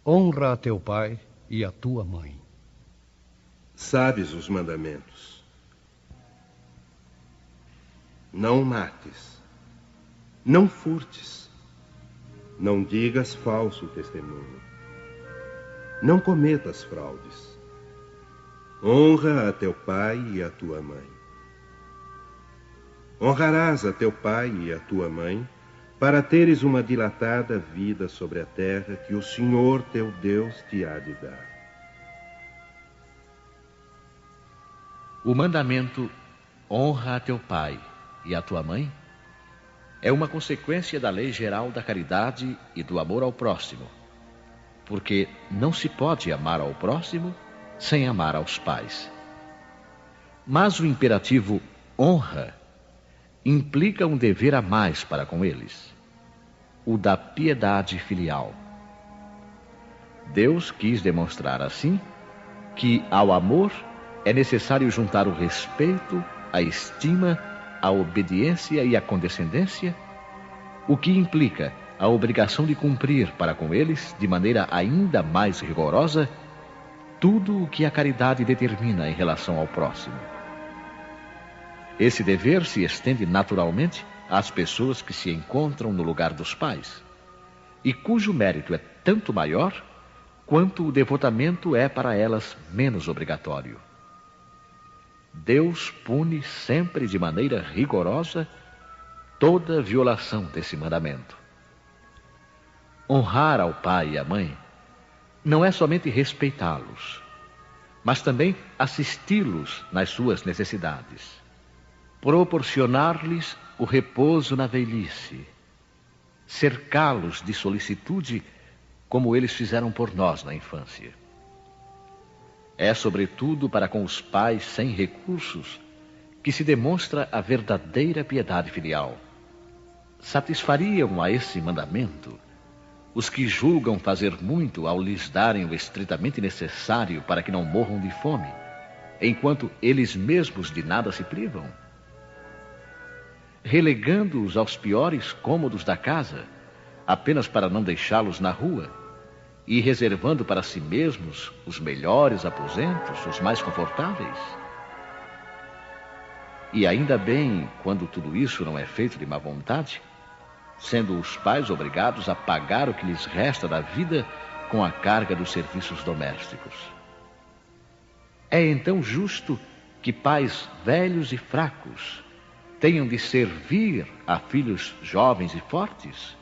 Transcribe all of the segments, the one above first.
Honra a teu pai e a tua mãe. Sabes os mandamentos. Não mates. Não furtes. Não digas falso testemunho. Não cometas fraudes. Honra a teu pai e a tua mãe. Honrarás a teu pai e a tua mãe, para teres uma dilatada vida sobre a terra que o Senhor teu Deus te há de dar. O mandamento honra a teu pai e a tua mãe é uma consequência da lei geral da caridade e do amor ao próximo, porque não se pode amar ao próximo sem amar aos pais. Mas o imperativo honra implica um dever a mais para com eles, o da piedade filial. Deus quis demonstrar assim que ao amor é necessário juntar o respeito, a estima, a obediência e a condescendência, o que implica a obrigação de cumprir para com eles, de maneira ainda mais rigorosa, tudo o que a caridade determina em relação ao próximo. Esse dever se estende naturalmente às pessoas que se encontram no lugar dos pais, e cujo mérito é tanto maior quanto o devotamento é para elas menos obrigatório. Deus pune sempre de maneira rigorosa toda violação desse mandamento. Honrar ao pai e à mãe não é somente respeitá-los, mas também assisti-los nas suas necessidades, proporcionar-lhes o repouso na velhice, cercá-los de solicitude como eles fizeram por nós na infância. É sobretudo para com os pais sem recursos que se demonstra a verdadeira piedade filial. Satisfariam a esse mandamento os que julgam fazer muito ao lhes darem o estritamente necessário para que não morram de fome, enquanto eles mesmos de nada se privam? Relegando-os aos piores cômodos da casa, apenas para não deixá-los na rua, e reservando para si mesmos os melhores aposentos, os mais confortáveis? E ainda bem quando tudo isso não é feito de má vontade, sendo os pais obrigados a pagar o que lhes resta da vida com a carga dos serviços domésticos. É então justo que pais velhos e fracos tenham de servir a filhos jovens e fortes?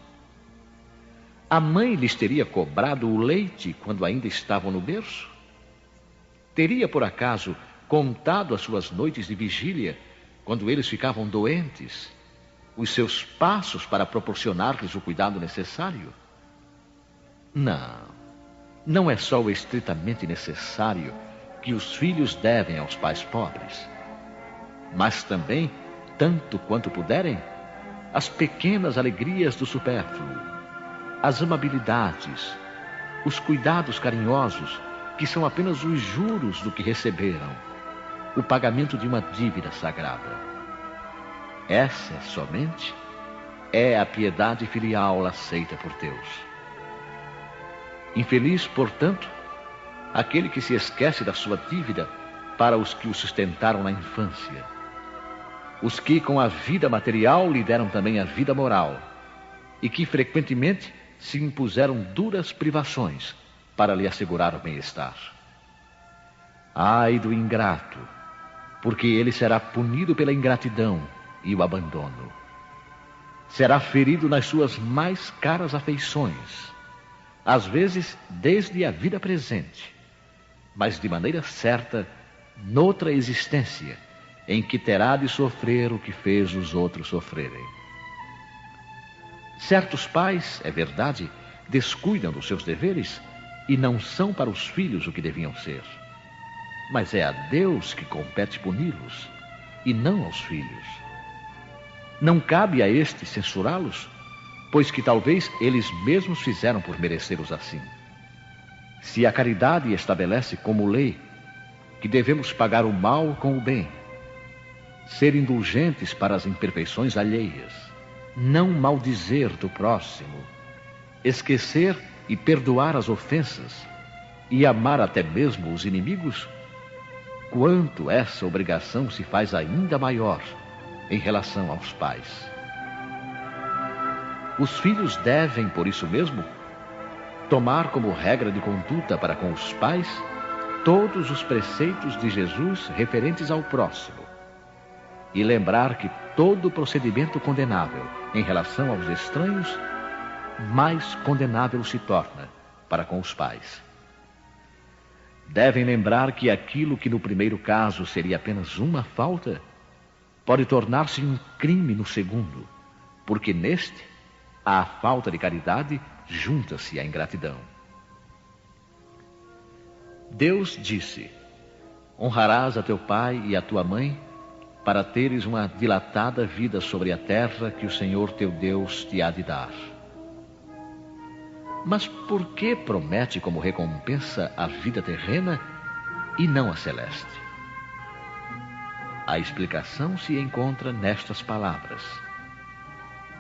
A mãe lhes teria cobrado o leite quando ainda estavam no berço? Teria, por acaso, contado as suas noites de vigília quando eles ficavam doentes, os seus passos para proporcionar-lhes o cuidado necessário? Não é só o estritamente necessário que os filhos devem aos pais pobres, mas também, tanto quanto puderem, as pequenas alegrias do supérfluo, as amabilidades, os cuidados carinhosos, que são apenas os juros do que receberam, o pagamento de uma dívida sagrada. Essa somente é a piedade filial aceita por Deus. Infeliz, portanto, aquele que se esquece da sua dívida para os que o sustentaram na infância, os que com a vida material lhe deram também a vida moral, e que frequentemente se impuseram duras privações para lhe assegurar o bem-estar. Ai do ingrato, porque ele será punido pela ingratidão e o abandono. Será ferido nas suas mais caras afeições, às vezes desde a vida presente, mas de maneira certa noutra existência, em que terá de sofrer o que fez os outros sofrerem. Certos pais, é verdade, descuidam dos seus deveres e não são para os filhos o que deviam ser. Mas é a Deus que compete puni-los, e não aos filhos. Não cabe a estes censurá-los, pois que talvez eles mesmos fizeram por merecê-los assim. Se a caridade estabelece como lei que devemos pagar o mal com o bem, ser indulgentes para as imperfeições alheias, não maldizer do próximo, esquecer e perdoar as ofensas e amar até mesmo os inimigos, quanto essa obrigação se faz ainda maior em relação aos pais. Os filhos devem, por isso mesmo, tomar como regra de conduta para com os pais todos os preceitos de Jesus referentes ao próximo e lembrar que todo procedimento condenável em relação aos estranhos, mais condenável se torna para com os pais. Devem lembrar que aquilo que no primeiro caso seria apenas uma falta, pode tornar-se um crime no segundo, porque neste, à falta de caridade, junta-se a ingratidão. Deus disse: honrarás a teu pai e a tua mãe, para teres uma dilatada vida sobre a terra que o Senhor teu Deus te há de dar. Mas por que promete como recompensa a vida terrena e não a celeste? A explicação se encontra nestas palavras: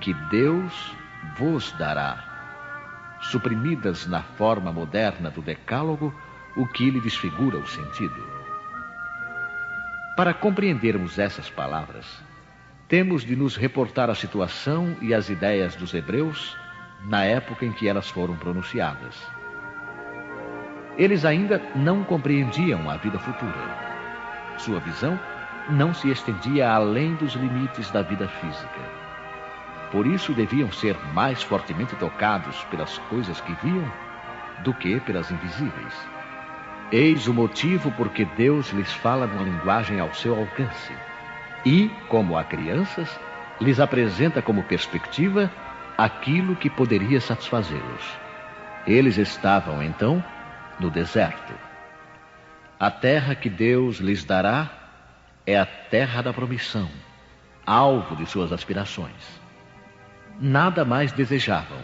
que Deus vos dará, suprimidas na forma moderna do decálogo, o que lhe desfigura o sentido. Para compreendermos essas palavras, temos de nos reportar a situação e as ideias dos hebreus na época em que elas foram pronunciadas. Eles ainda não compreendiam a vida futura. Sua visão não se estendia além dos limites da vida física. Por isso deviam ser mais fortemente tocados pelas coisas que viam do que pelas invisíveis. Eis o motivo por que Deus lhes fala numa linguagem ao seu alcance e, como a crianças, lhes apresenta como perspectiva aquilo que poderia satisfazê-los. Eles estavam, então, no deserto. A terra que Deus lhes dará é a terra da promissão, alvo de suas aspirações. Nada mais desejavam,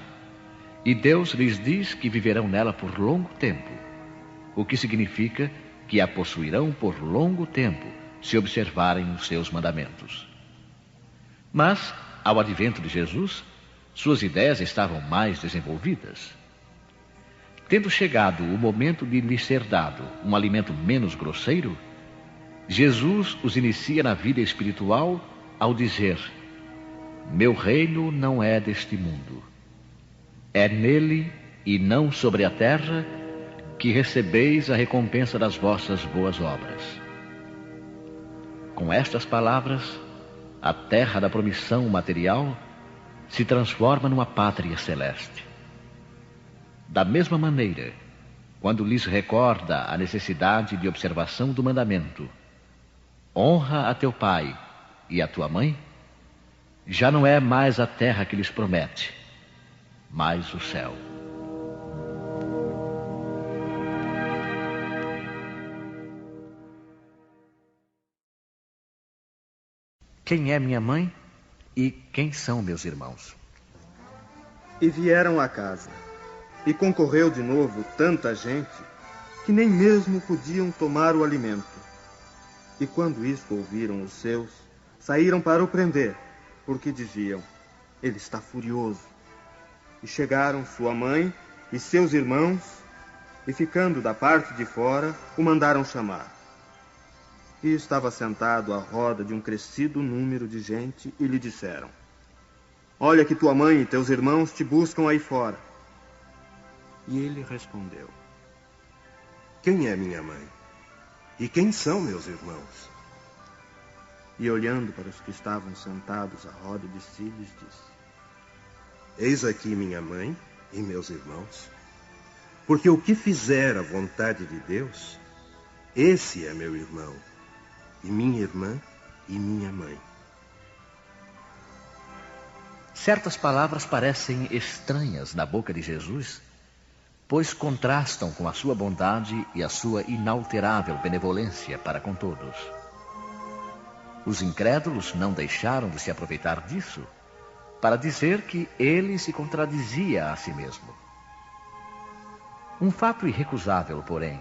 e Deus lhes diz que viverão nela por longo tempo, o que significa que a possuirão por longo tempo, se observarem os seus mandamentos. Mas, ao advento de Jesus, suas ideias estavam mais desenvolvidas. Tendo chegado o momento de lhes ser dado um alimento menos grosseiro, Jesus os inicia na vida espiritual ao dizer: meu reino não é deste mundo. É nele e não sobre a terra que recebeis a recompensa das vossas boas obras. Com estas palavras, a terra da promissão material se transforma numa pátria celeste. Da mesma maneira, quando lhes recorda a necessidade de observação do mandamento: honra a teu pai e a tua mãe, já não é mais a terra que lhes promete, mas o céu. Quem é minha mãe e quem são meus irmãos? E vieram à casa, e concorreu de novo tanta gente, que nem mesmo podiam tomar o alimento. E quando isto ouviram os seus, saíram para o prender, porque diziam: ele está furioso. E chegaram sua mãe e seus irmãos, e ficando da parte de fora, o mandaram chamar. E estava sentado à roda de um crescido número de gente, e lhe disseram: olha que tua mãe e teus irmãos te buscam aí fora. E ele respondeu: quem é minha mãe? E quem são meus irmãos? E olhando para os que estavam sentados à roda de si, lhes disse: eis aqui minha mãe e meus irmãos. Porque o que fizer a vontade de Deus, esse é meu irmão, e minha irmã e minha mãe. Certas palavras parecem estranhas na boca de Jesus, pois contrastam com a sua bondade e a sua inalterável benevolência para com todos. Os incrédulos não deixaram de se aproveitar disso para dizer que ele se contradizia a si mesmo. Um fato irrecusável, porém,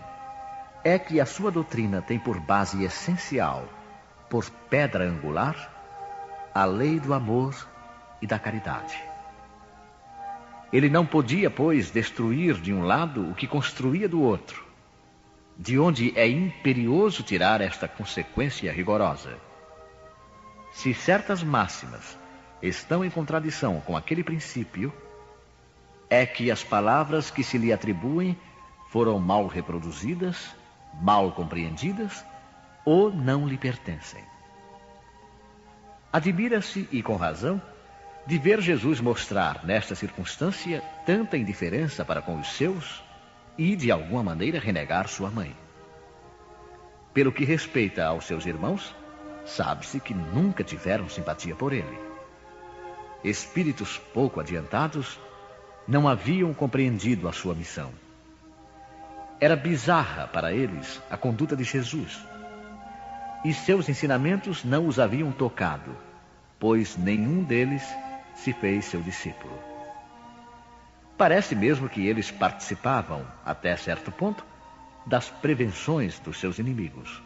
é que a sua doutrina tem por base essencial, por pedra angular, a lei do amor e da caridade. Ele não podia, pois, destruir de um lado o que construía do outro, de onde é imperioso tirar esta consequência rigorosa. Se certas máximas estão em contradição com aquele princípio, é que as palavras que se lhe atribuem foram mal reproduzidas, mal compreendidas ou não lhe pertencem. Admira-se, e com razão, de ver Jesus mostrar nesta circunstância tanta indiferença para com os seus e, de alguma maneira, renegar sua mãe. Pelo que respeita aos seus irmãos, sabe-se que nunca tiveram simpatia por ele. Espíritos pouco adiantados não haviam compreendido a sua missão. Era bizarra para eles a conduta de Jesus, e seus ensinamentos não os haviam tocado, pois nenhum deles se fez seu discípulo. Parece mesmo que eles participavam, até certo ponto, das prevenções dos seus inimigos.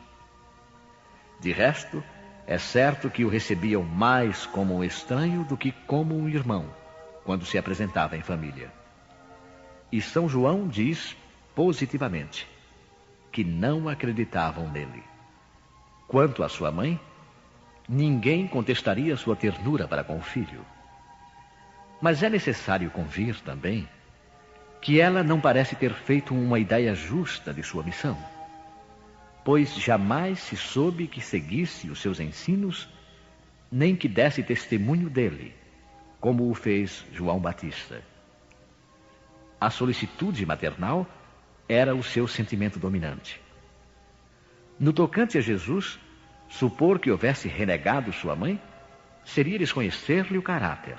De resto, é certo que o recebiam mais como um estranho do que como um irmão, quando se apresentava em família. E São João diz positivamente que não acreditavam nele. Quanto à sua mãe, ninguém contestaria sua ternura para com o filho. Mas é necessário convir também que ela não parece ter feito uma ideia justa de sua missão, pois jamais se soube que seguisse os seus ensinos, nem que desse testemunho dele, como o fez João Batista. A solicitude maternal era o seu sentimento dominante. No tocante a Jesus, supor que houvesse renegado sua mãe seria desconhecer-lhe o caráter,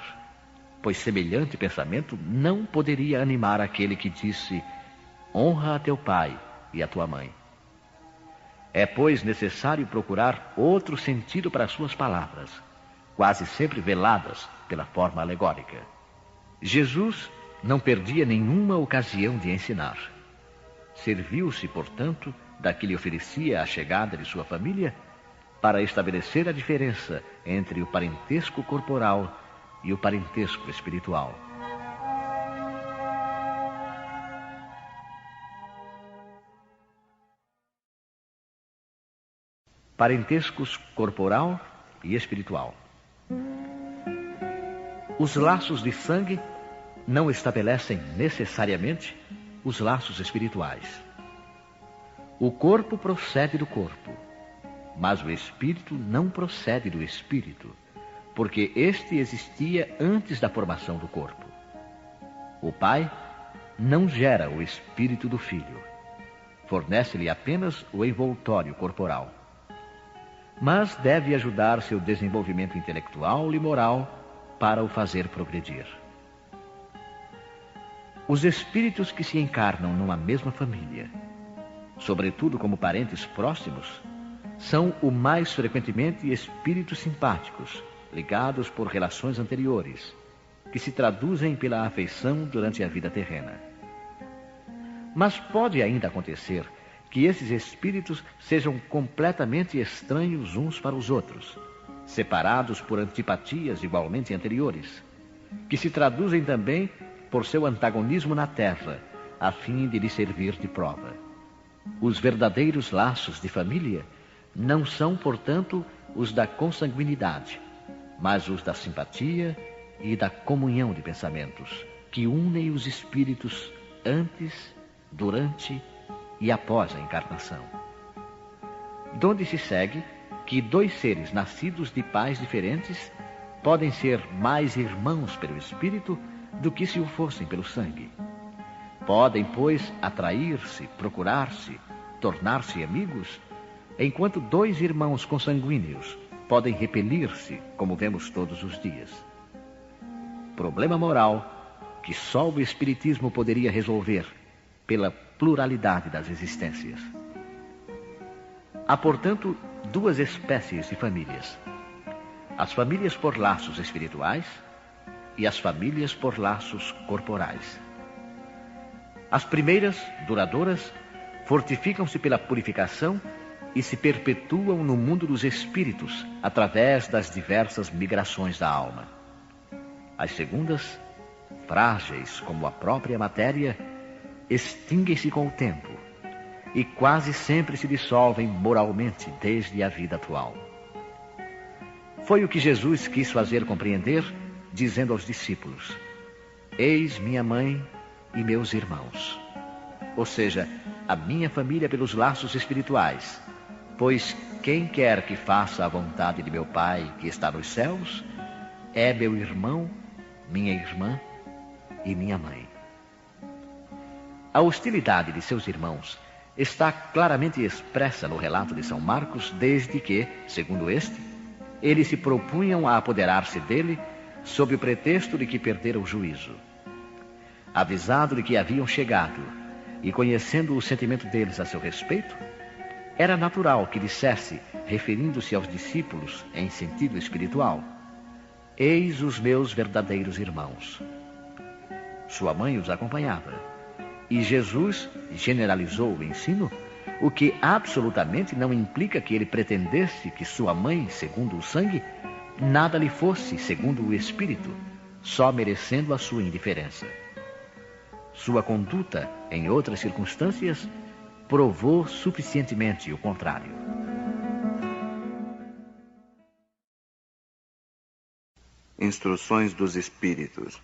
pois semelhante pensamento não poderia animar aquele que disse: honra a teu pai e a tua mãe. É, pois, necessário procurar outro sentido para suas palavras, quase sempre veladas pela forma alegórica. Jesus não perdia nenhuma ocasião de ensinar. Serviu-se, portanto, da que lhe oferecia a chegada de sua família para estabelecer a diferença entre o parentesco corporal e o parentesco espiritual. Parentescos corporal e espiritual. Os laços de sangue não estabelecem necessariamente os laços espirituais. O corpo procede do corpo, mas o espírito não procede do espírito, porque este existia antes da formação do corpo. O pai não gera o espírito do filho, fornece-lhe apenas o envoltório corporal, mas deve ajudar seu desenvolvimento intelectual e moral para o fazer progredir. Os espíritos que se encarnam numa mesma família, sobretudo como parentes próximos, são o mais frequentemente espíritos simpáticos, ligados por relações anteriores, que se traduzem pela afeição durante a vida terrena. Mas pode ainda acontecer que esses espíritos sejam completamente estranhos uns para os outros, separados por antipatias igualmente anteriores, que se traduzem também por seu antagonismo na terra, a fim de lhe servir de prova. Os verdadeiros laços de família não são, portanto, os da consanguinidade, mas os da simpatia e da comunhão de pensamentos, que unem os espíritos antes, durante e após a encarnação. Donde se segue que dois seres nascidos de pais diferentes podem ser mais irmãos pelo espírito do que se o fossem pelo sangue. Podem, pois, atrair-se, procurar-se, tornar-se amigos, enquanto dois irmãos consanguíneos podem repelir-se, como vemos todos os dias. Problema moral que só o Espiritismo poderia resolver pela pluralidade das existências. Há, portanto, duas espécies de famílias: as famílias por laços espirituais e as famílias por laços corporais. As primeiras, duradouras, fortificam-se pela purificação e se perpetuam no mundo dos espíritos através das diversas migrações da alma. As segundas frágeis como a própria matéria, extinguem-se com o tempo e quase sempre se dissolvem moralmente desde a vida atual. Foi o que Jesus quis fazer compreender, dizendo aos discípulos: eis minha mãe e meus irmãos. Ou seja, a minha família pelos laços espirituais, pois quem quer que faça a vontade de meu Pai que está nos céus, é meu irmão, minha irmã e minha mãe. A hostilidade de seus irmãos está claramente expressa no relato de São Marcos, desde que, segundo este, eles se propunham a apoderar-se dele sob o pretexto de que perderam o juízo. Avisado de que haviam chegado e conhecendo o sentimento deles a seu respeito, era natural que dissesse, referindo-se aos discípulos em sentido espiritual: eis os meus verdadeiros irmãos. Sua mãe os acompanhava, e Jesus generalizou o ensino, o que absolutamente não implica que ele pretendesse que sua mãe, segundo o sangue, nada lhe fosse, segundo o espírito, só merecendo a sua indiferença. Sua conduta, em outras circunstâncias, provou suficientemente o contrário. Instruções dos Espíritos: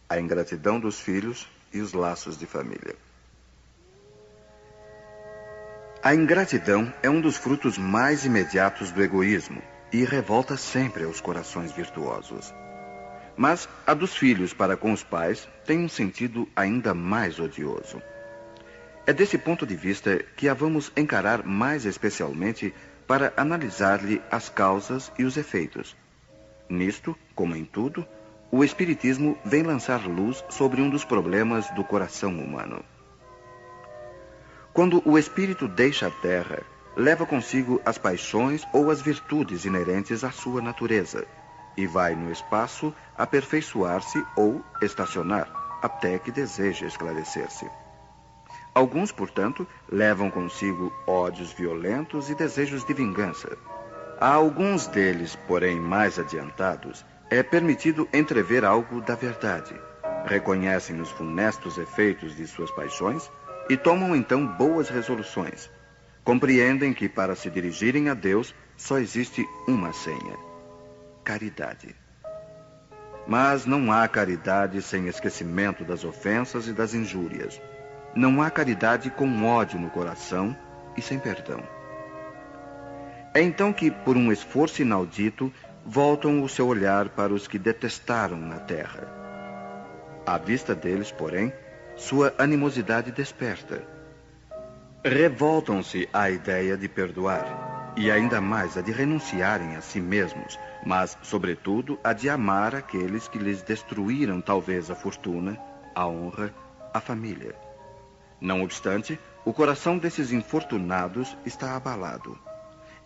a ingratidão dos filhos e os laços de família. A ingratidão é um dos frutos mais imediatos do egoísmo e revolta sempre aos corações virtuosos. Mas a dos filhos para com os pais tem um sentido ainda mais odioso. É desse ponto de vista que a vamos encarar mais especialmente para analisar-lhe as causas e os efeitos. Nisto, como em tudo, o Espiritismo vem lançar luz sobre um dos problemas do coração humano. Quando o espírito deixa a terra, leva consigo as paixões ou as virtudes inerentes à sua natureza, e vai no espaço aperfeiçoar-se ou estacionar, até que deseje esclarecer-se. Alguns, portanto, levam consigo ódios violentos e desejos de vingança. A alguns deles, porém mais adiantados, é permitido entrever algo da verdade. Reconhecem os funestos efeitos de suas paixões e tomam então boas resoluções. Compreendem que para se dirigirem a Deus só existe uma senha: caridade. Mas não há caridade sem esquecimento das ofensas e das injúrias. Não há caridade com ódio no coração e sem perdão. É então que, por um esforço inaudito, voltam o seu olhar para os que detestaram na terra. À vista deles, porém, sua animosidade desperta. Revoltam-se à ideia de perdoar, e ainda mais a de renunciarem a si mesmos, mas, sobretudo, a de amar aqueles que lhes destruíram talvez a fortuna, a honra, a família. Não obstante, o coração desses infortunados está abalado.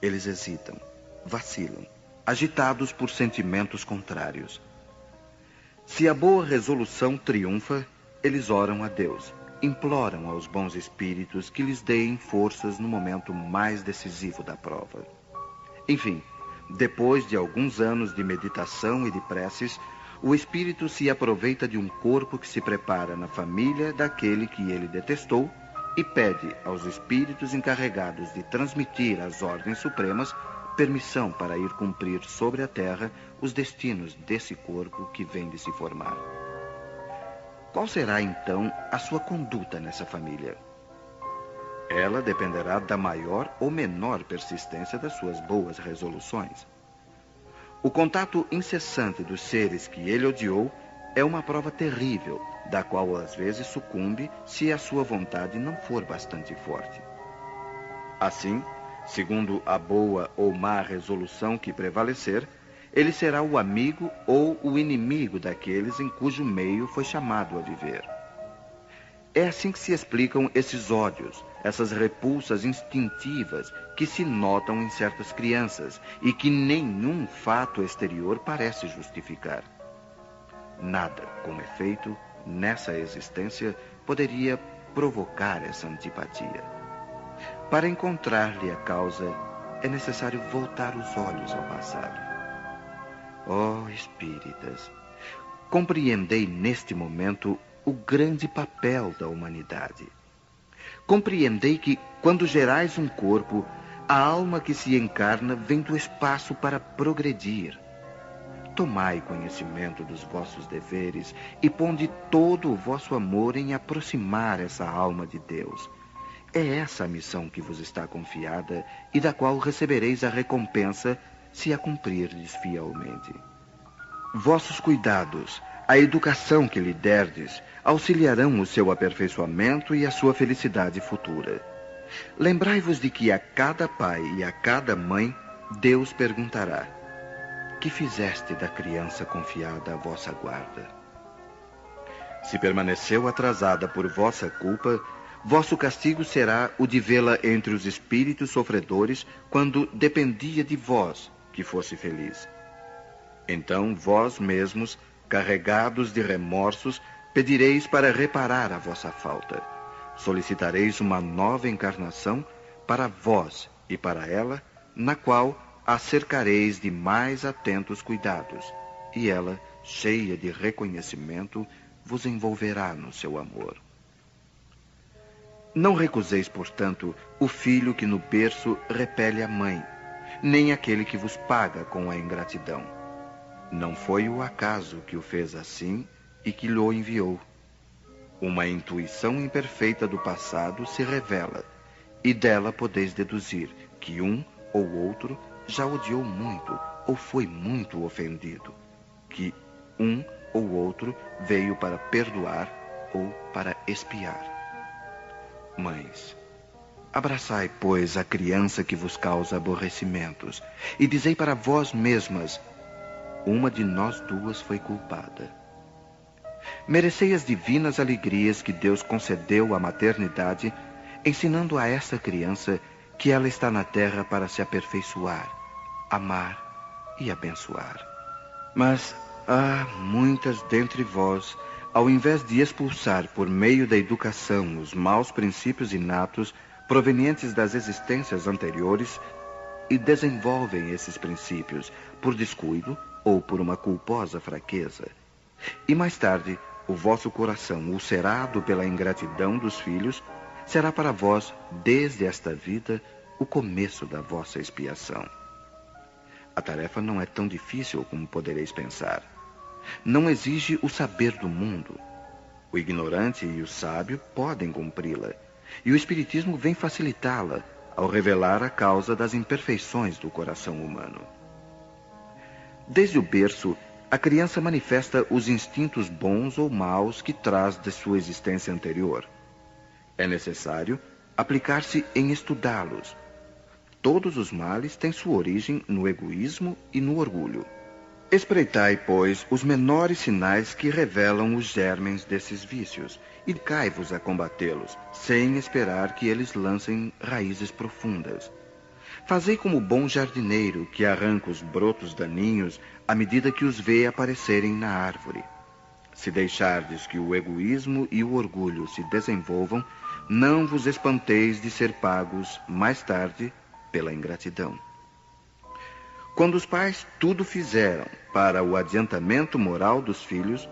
Eles hesitam, vacilam, agitados por sentimentos contrários. Se a boa resolução triunfa, eles oram a Deus, imploram aos bons espíritos que lhes deem forças no momento mais decisivo da prova. Enfim, depois de alguns anos de meditação e de preces, o espírito se aproveita de um corpo que se prepara na família daquele que ele detestou e pede aos espíritos encarregados de transmitir às ordens supremas permissão para ir cumprir sobre a terra os destinos desse corpo que vem de se formar. Qual será, então, a sua conduta nessa família? Ela dependerá da maior ou menor persistência das suas boas resoluções. O contato incessante dos seres que ele odiou é uma prova terrível, da qual às vezes sucumbe se a sua vontade não for bastante forte. Assim, segundo a boa ou má resolução que prevalecer, ele será o amigo ou o inimigo daqueles em cujo meio foi chamado a viver. É assim que se explicam esses ódios, essas repulsas instintivas que se notam em certas crianças e que nenhum fato exterior parece justificar. Nada, com efeito, nessa existência poderia provocar essa antipatia. Para encontrar-lhe a causa, é necessário voltar os olhos ao passado. Ó espíritas, compreendei neste momento o grande papel da humanidade. Compreendei que, quando gerais um corpo, a alma que se encarna vem do espaço para progredir. Tomai conhecimento dos vossos deveres e ponde todo o vosso amor em aproximar essa alma de Deus. É essa a missão que vos está confiada e da qual recebereis a recompensa se a cumprirdes fielmente. Vossos cuidados, a educação que lhe derdes, auxiliarão o seu aperfeiçoamento e a sua felicidade futura. Lembrai-vos de que a cada pai e a cada mãe, Deus perguntará: que fizeste da criança confiada à vossa guarda? Se permaneceu atrasada por vossa culpa, vosso castigo será o de vê-la entre os espíritos sofredores quando dependia de vós que fosse feliz. Então vós mesmos, carregados de remorsos, pedireis para reparar a vossa falta. Solicitareis uma nova encarnação para vós e para ela, na qual a cercareis de mais atentos cuidados, e ela, cheia de reconhecimento, vos envolverá no seu amor. Não recuseis, portanto, o filho que no berço repele a mãe, nem aquele que vos paga com a ingratidão. Não foi o acaso que o fez assim e que lhe enviou. Uma intuição imperfeita do passado se revela, e dela podeis deduzir que um ou outro já odiou muito ou foi muito ofendido, que um ou outro veio para perdoar ou para expiar. Mães, abraçai, pois, a criança que vos causa aborrecimentos, e dizei para vós mesmas: uma de nós duas foi culpada. Merecei as divinas alegrias que Deus concedeu à maternidade, ensinando a essa criança que ela está na terra para se aperfeiçoar, amar e abençoar. Mas há muitas dentre vós, ao invés de expulsar por meio da educação os maus princípios inatos provenientes das existências anteriores, e desenvolvem esses princípios por descuido ou por uma culposa fraqueza. E mais tarde, o vosso coração, ulcerado pela ingratidão dos filhos, será para vós, desde esta vida, o começo da vossa expiação. A tarefa não é tão difícil como podereis pensar. Não exige o saber do mundo. O ignorante e o sábio podem cumpri-la, e o Espiritismo vem facilitá-la ao revelar a causa das imperfeições do coração humano. Desde o berço, a criança manifesta os instintos bons ou maus que traz de sua existência anterior. É necessário aplicar-se em estudá-los. Todos os males têm sua origem no egoísmo e no orgulho. Espreitai, pois, os menores sinais que revelam os germens desses vícios, e cai-vos a combatê-los, sem esperar que eles lancem raízes profundas. Fazei como o bom jardineiro que arranca os brotos daninhos à medida que os vê aparecerem na árvore. Se deixardes que o egoísmo e o orgulho se desenvolvam, não vos espanteis de ser pagos, mais tarde, pela ingratidão. Quando os pais tudo fizeram para o adiantamento moral dos filhos,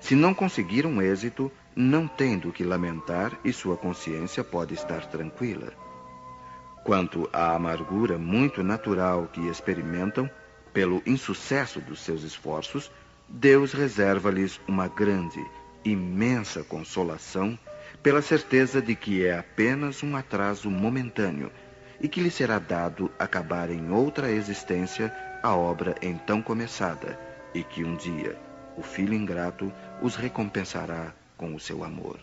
se não conseguiram êxito, não têm do que lamentar e sua consciência pode estar tranquila. Quanto à amargura muito natural que experimentam pelo insucesso dos seus esforços, Deus reserva-lhes uma grande, imensa consolação pela certeza de que é apenas um atraso momentâneo e que lhe será dado acabar em outra existência a obra então começada e que um dia o filho ingrato os recompensará com o seu amor.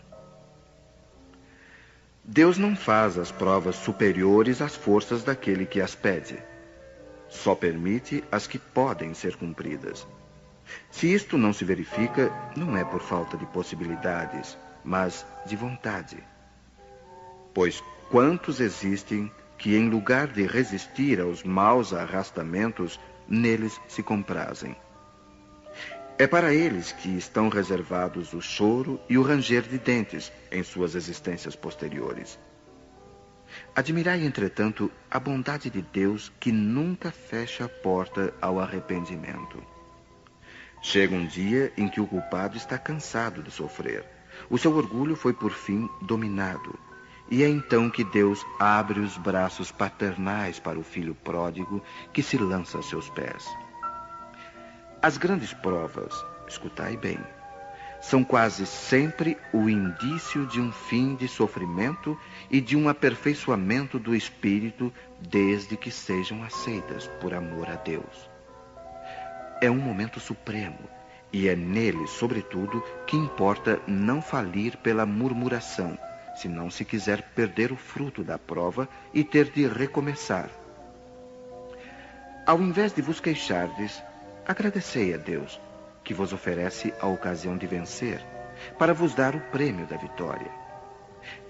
Deus não faz as provas superiores às forças daquele que as pede. Só permite as que podem ser cumpridas. Se isto não se verifica, não é por falta de possibilidades, mas de vontade. Pois quantos existem que, em lugar de resistir aos maus arrastamentos, neles se comprazem. É para eles que estão reservados o choro e o ranger de dentes em suas existências posteriores. Admirai, entretanto, a bondade de Deus que nunca fecha a porta ao arrependimento. Chega um dia em que o culpado está cansado de sofrer. O seu orgulho foi por fim dominado. E é então que Deus abre os braços paternais para o filho pródigo que se lança a seus pés. As grandes provas, escutai bem, são quase sempre o indício de um fim de sofrimento e de um aperfeiçoamento do espírito, desde que sejam aceitas por amor a Deus. É um momento supremo, e é nele, sobretudo, que importa não falir pela murmuração, se não se quiser perder o fruto da prova e ter de recomeçar. Ao invés de vos queixardes, agradecei a Deus, que vos oferece a ocasião de vencer, para vos dar o prêmio da vitória.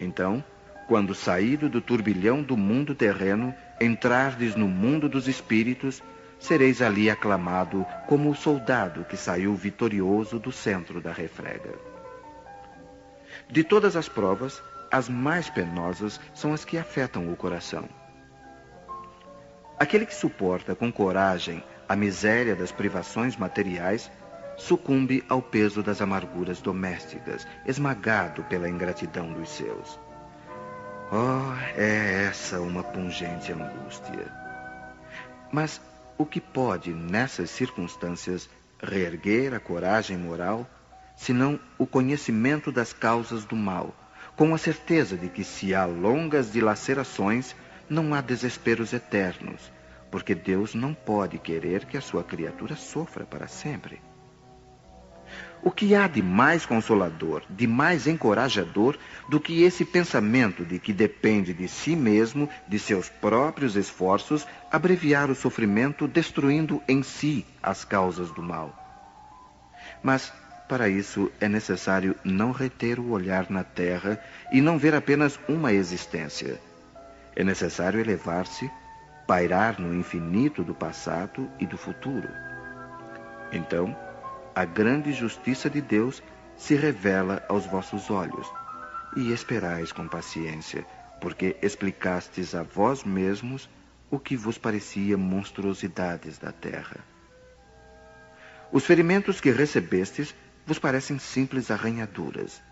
Então, quando saído do turbilhão do mundo terreno, entrardes no mundo dos espíritos, sereis ali aclamado como o soldado que saiu vitorioso do centro da refrega. De todas as provas, as mais penosas são as que afetam o coração. Aquele que suporta com coragem a miséria das privações materiais sucumbe ao peso das amarguras domésticas, esmagado pela ingratidão dos seus. Oh, é essa uma pungente angústia. Mas o que pode, nessas circunstâncias, reerguer a coragem moral, senão o conhecimento das causas do mal, com a certeza de que se há longas dilacerações, não há desesperos eternos, porque Deus não pode querer que a sua criatura sofra para sempre. O que há de mais consolador, de mais encorajador do que esse pensamento de que depende de si mesmo, de seus próprios esforços, abreviar o sofrimento, destruindo em si as causas do mal? Mas, para isso, é necessário não reter o olhar na terra e não ver apenas uma existência. É necessário elevar-se, pairar no infinito do passado e do futuro. Então, a grande justiça de Deus se revela aos vossos olhos, e esperais com paciência, porque explicastes a vós mesmos o que vos parecia monstruosidades da terra. Os ferimentos que recebestes vos parecem simples arranhaduras.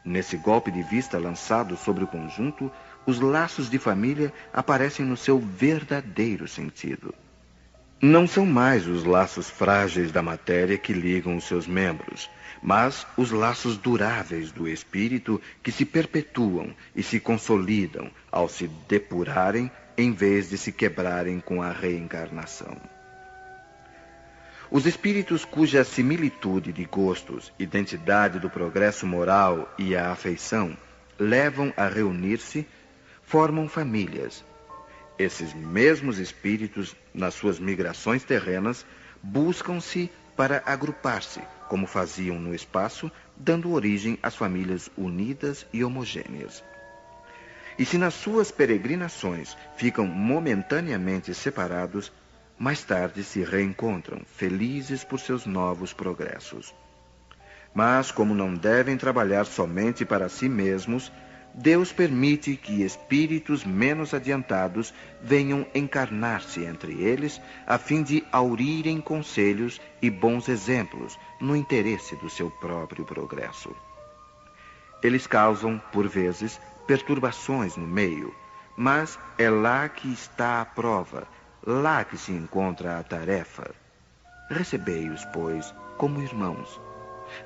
Nesse golpe de vista lançado sobre o conjunto, os laços de família aparecem no seu verdadeiro sentido. Não são mais os laços frágeis da matéria que ligam os seus membros, mas os laços duráveis do espírito que se perpetuam e se consolidam ao se depurarem em vez de se quebrarem com a reencarnação. Os espíritos cuja similitude de gostos, identidade do progresso moral e a afeição levam a reunir-se, formam famílias. Esses mesmos espíritos, nas suas migrações terrenas, buscam-se para agrupar-se, como faziam no espaço, dando origem às famílias unidas e homogêneas. E se nas suas peregrinações ficam momentaneamente separados, mais tarde se reencontram, felizes por seus novos progressos. Mas, como não devem trabalhar somente para si mesmos, Deus permite que espíritos menos adiantados venham encarnar-se entre eles, a fim de aurirem conselhos e bons exemplos no interesse do seu próprio progresso. Eles causam, por vezes, perturbações no meio, mas é lá que está a prova, lá que se encontra a tarefa. Recebei-os, pois, como irmãos.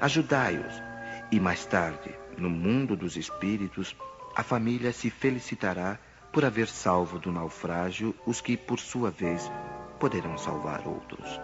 Ajudai-os, e mais tarde, no mundo dos espíritos, a família se felicitará por haver salvo do naufrágio os que, por sua vez, poderão salvar outros.